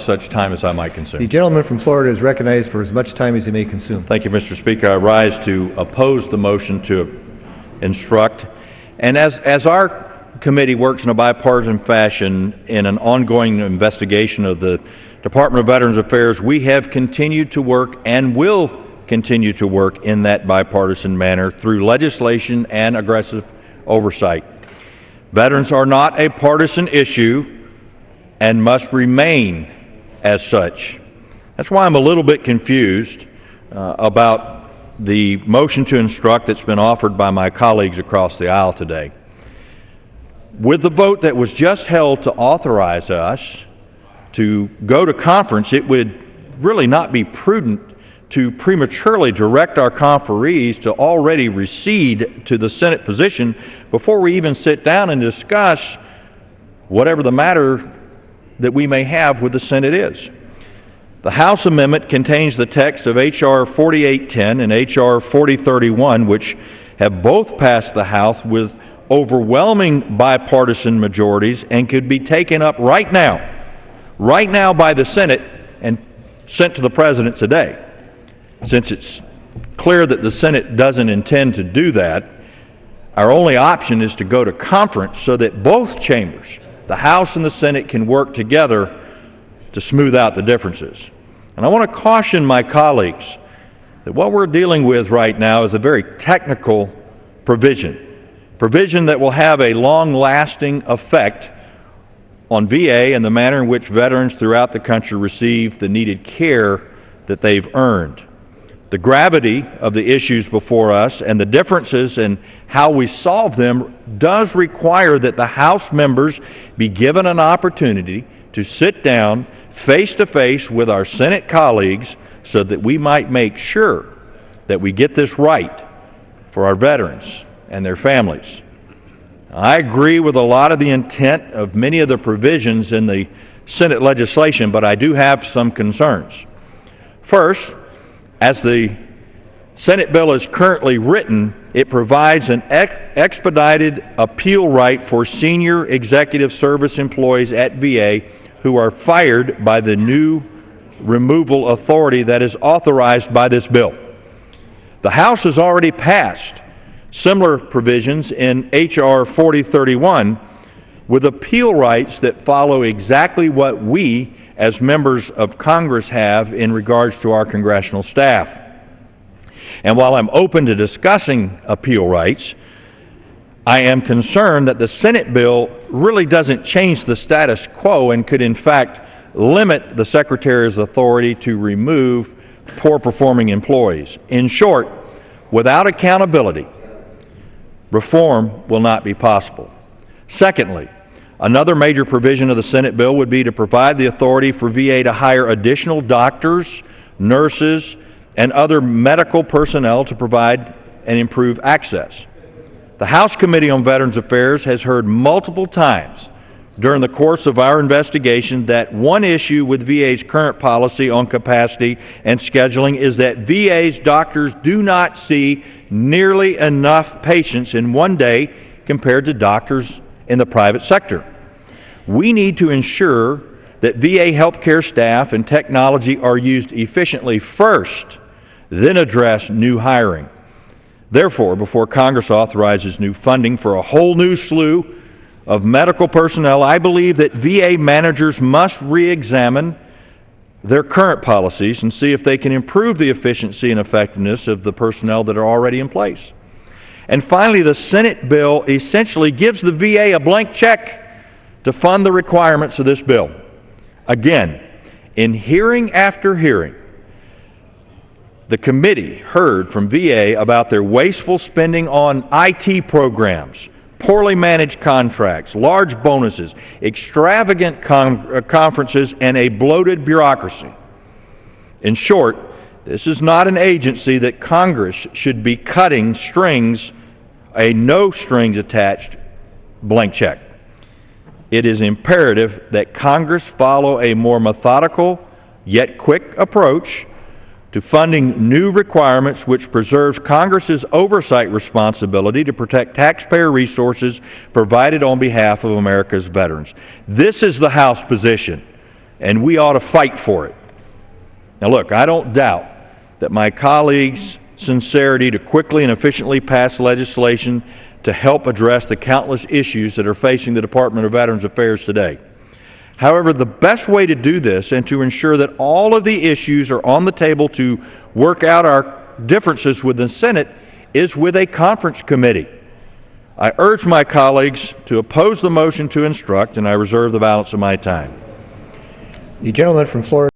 such time as I might The consume. gentleman from Florida is recognized for as much time as he may consume. Thank you, Mr. Speaker. I rise to oppose the motion to instruct. And as our committee works in a bipartisan fashion in an ongoing investigation of the Department of Veterans Affairs, we have continued to work and will continue to work in that bipartisan manner through legislation and aggressive oversight. Veterans are not a partisan issue and must remain as such. That's why I'm a little bit confused about the motion to instruct that's been offered by my colleagues across the aisle today. With the vote that was just held to authorize us to go to conference, it would really not be prudent to prematurely direct our conferees to already recede to the Senate position before we even sit down and discuss whatever the matter that we may have with the Senate is. The House amendment contains the text of H.R. 4810 and H.R. 4031, which have both passed the House with overwhelming bipartisan majorities and could be taken up right now by the Senate and sent to the President today. Since it's clear that the Senate doesn't intend to do that, our only option is to go to conference so that both chambers, the House and the Senate, can work together to smooth out the differences. And I want to caution my colleagues that what we're dealing with right now is a very technical provision that will have a long-lasting effect on VA and the manner in which veterans throughout the country receive the needed care that they've earned. The gravity of the issues before us and the differences in how we solve them does require that the House members be given an opportunity to sit down face to face with our Senate colleagues so that we might make sure that we get this right for our veterans and their families. I agree with a lot of the intent of many of the provisions in the Senate legislation, but I do have some concerns. First, as the Senate bill is currently written, it provides an expedited appeal right for senior executive service employees at VA who are fired by the new removal authority that is authorized by this bill. The House has already passed similar provisions in H.R. 4031 with appeal rights that follow exactly what we as members of Congress have in regards to our congressional staff. And while I'm open to discussing appeal rights, I am concerned that the Senate bill really doesn't change the status quo and could in fact limit the Secretary's authority to remove poor-performing employees. In short, without accountability, reform will not be possible. Secondly, another major provision of the Senate bill would be to provide the authority for VA to hire additional doctors, nurses, and other medical personnel to provide and improve access. The House Committee on Veterans Affairs has heard multiple times during the course of our investigation that one issue with VA's current policy on capacity and scheduling is that VA's doctors do not see nearly enough patients in one day compared to doctors in the private sector. We need to ensure that VA healthcare staff and technology are used efficiently first, then address new hiring. Therefore, before Congress authorizes new funding for a whole new slew of medical personnel, I believe that VA managers must re-examine their current policies and see if they can improve the efficiency and effectiveness of the personnel that are already in place. And finally, the Senate bill essentially gives the VA a blank check to fund the requirements of this bill. Again, in hearing after hearing, the committee heard from VA about their wasteful spending on IT programs, poorly managed contracts, large bonuses, extravagant conferences, and a bloated bureaucracy. In short, this is not an agency that Congress should be cutting strings, a no strings attached blank check. It is imperative that Congress follow a more methodical yet quick approach to funding new requirements which preserves Congress's oversight responsibility to protect taxpayer resources provided on behalf of America's veterans. This is the House position, and we ought to fight for it. Now look, I don't doubt that my colleagues' sincerity to quickly and efficiently pass legislation to help address the countless issues that are facing the Department of Veterans Affairs today. However, the best way to do this and to ensure that all of the issues are on the table to work out our differences with the Senate is with a conference committee. I urge my colleagues to oppose the motion to instruct, and I reserve the balance of my time. The gentleman from Florida.